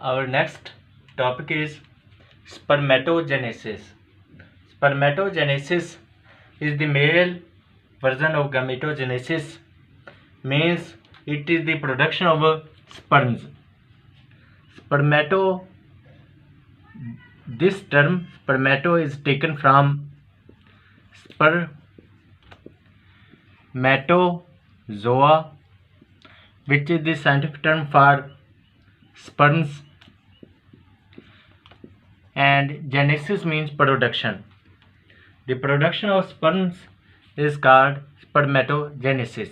Our next topic is spermatogenesis. Spermatogenesis is the male version of gametogenesis, means it is the production of sperms. Spermato, this term spermato is taken from spermatozoa, which is the scientific term for sperms, and genesis means production. The production of sperms is called spermatogenesis.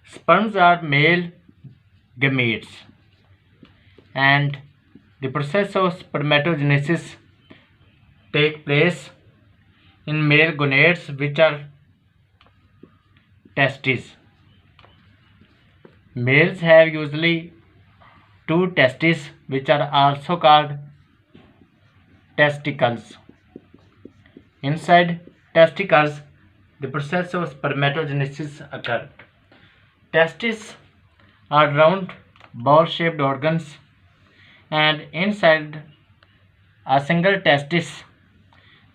Sperms are male gametes, and the process of spermatogenesis take place in male gonads, which are testes. Males have usually two testes, which are also called testicles. Inside testicles, the process of spermatogenesis occurs. Testes are round, ball-shaped organs, and inside a single testis,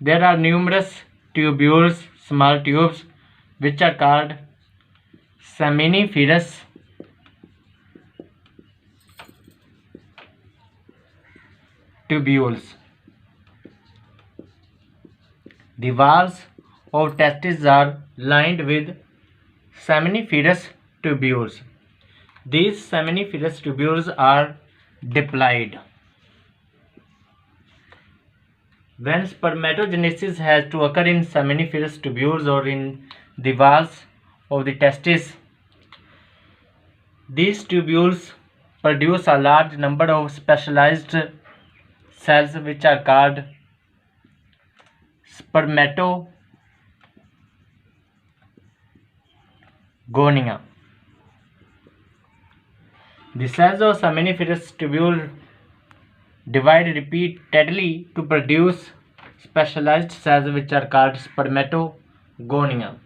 there are numerous tubules, small tubes, which are called seminiferous tubules. The walls of testes are lined with seminiferous tubules. These seminiferous tubules are diploid. When spermatogenesis has to occur in seminiferous tubules or in the walls of the testes, these tubules produce a large number of specialized cells, which are called spermatogonia. The cells of seminiferous tubule divide repeatedly to produce specialized cells, which are called spermatogonia.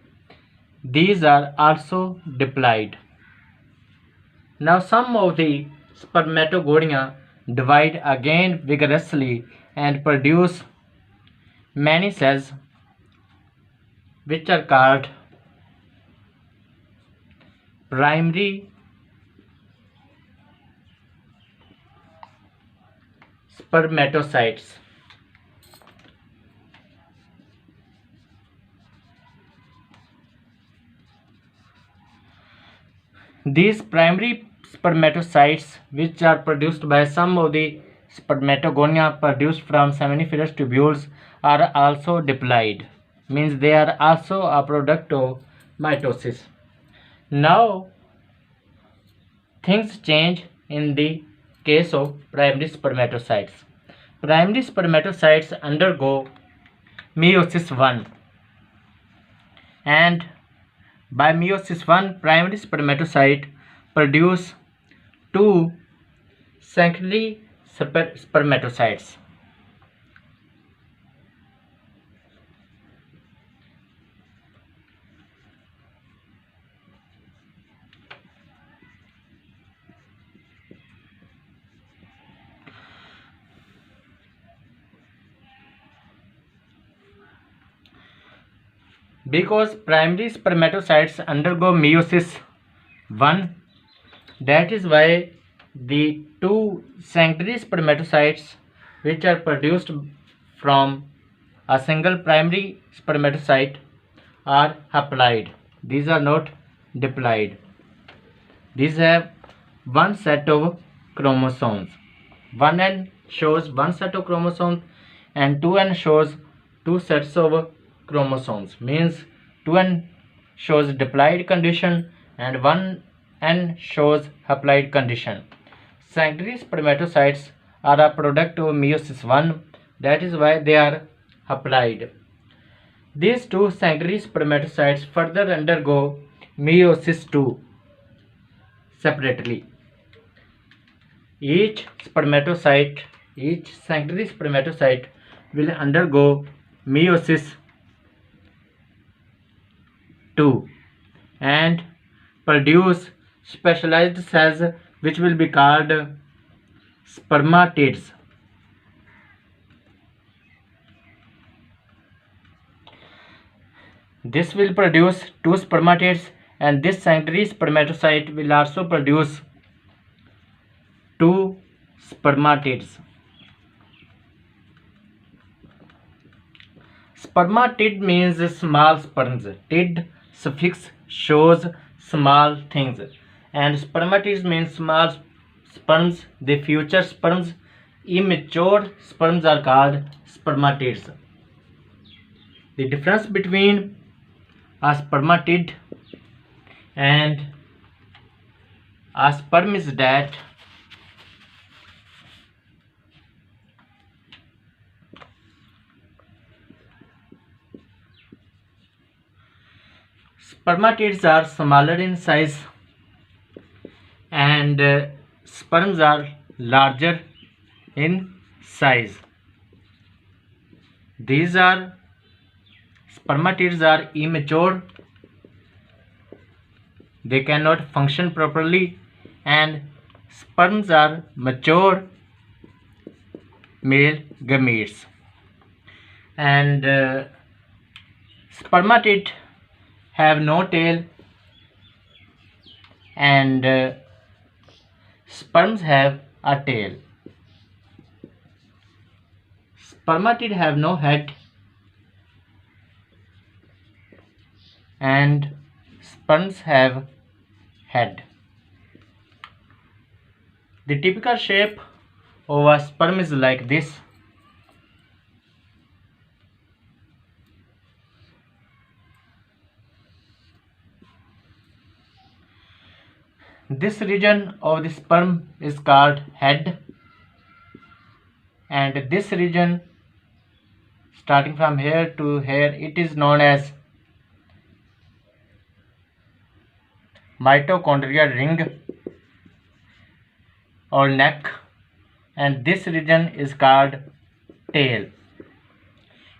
These are also diploid. Now some of the spermatogonia divide again vigorously and produce many cells, which are called primary spermatocytes. These primary spermatocytes, which are produced by some of the spermatogonia produced from seminiferous tubules, are also diploid, means they are also a product of mitosis. Now things change in the case of primary spermatocytes. Primary spermatocytes undergo meiosis 1, and by meiosis 1, primary spermatocyte produce two secondary spermatocytes. Because primary spermatocytes undergo meiosis 1, that is why the two secondary spermatocytes, which are produced from a single primary spermatocyte, are haploid. These are not diploid. These have one set of chromosomes. 1n shows one set of chromosomes and 2n shows two sets of chromosomes, means 2n shows diploid condition and 1n shows haploid condition. Secondary spermatocytes are a product of meiosis 1, that is why they are haploid. These two secondary spermatocytes further undergo meiosis 2 separately. Each secondary spermatocyte will undergo meiosis 2 and produce specialized cells, which will be called spermatids. This will produce 2 spermatids, and this secondary spermatocyte will also produce 2 spermatids. Spermatid means small sperms. Tid suffix shows small things, and spermatids means small sperms. The future sperms, immature sperms are called spermatids. The difference between a spermatid and a sperm is that spermatids are smaller in size and sperms are larger in size. These are spermatids are immature, they cannot function properly, and sperms are mature male gametes. And spermatid have no tail, and sperms have a tail. Spermatid have no head, and sperms have head. The typical shape of a sperm is like this. This region of the sperm is called head, and this region starting from here to here, it is known as mitochondrial ring or neck, and this region is called tail.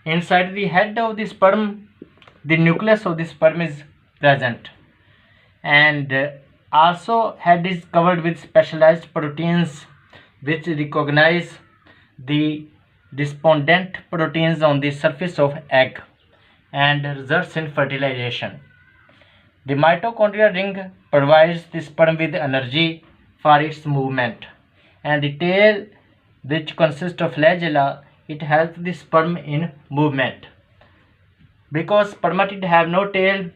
Inside the head of the sperm, the nucleus of the sperm is present, and also head is covered with specialized proteins which recognize the dependent proteins on the surface of egg and results in fertilization. The mitochondrial ring provides the sperm with energy for its movement, and the tail, which consists of flagella, it helps the sperm in movement. Because spermatid have no tail,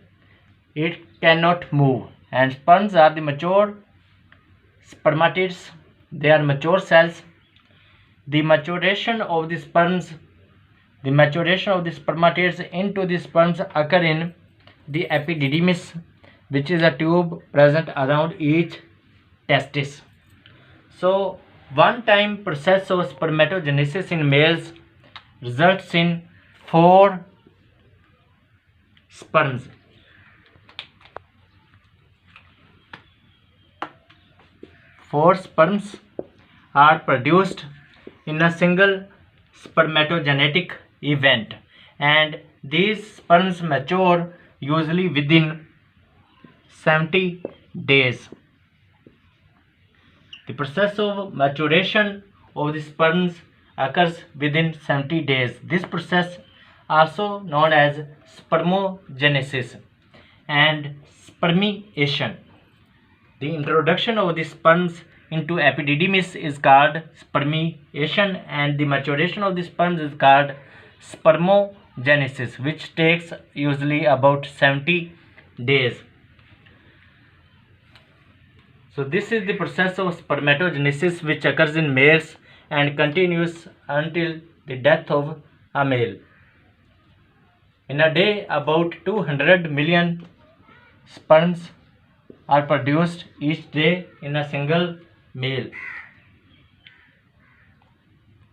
it cannot move, and sperms are the mature spermatids. They are mature cells. The maturation of the spermatids into the sperms occur in the epididymis, which is a tube present around each testis. So, one-time process of spermatogenesis in males results in 4 sperms. 4 sperms are produced in a single spermatogenetic event, and these sperms mature usually within 70 days. The process of maturation of the sperms occurs within 70 days. This process, also known as spermogenesis and spermiation. The introduction of the sperms into epididymis is called spermiation, and the maturation of the sperms is called spermogenesis, which takes usually about 70 days. So this is the process of spermatogenesis which occurs in males and continues until the death of a male. In a day, about 200 million sperms are produced each day in a single male.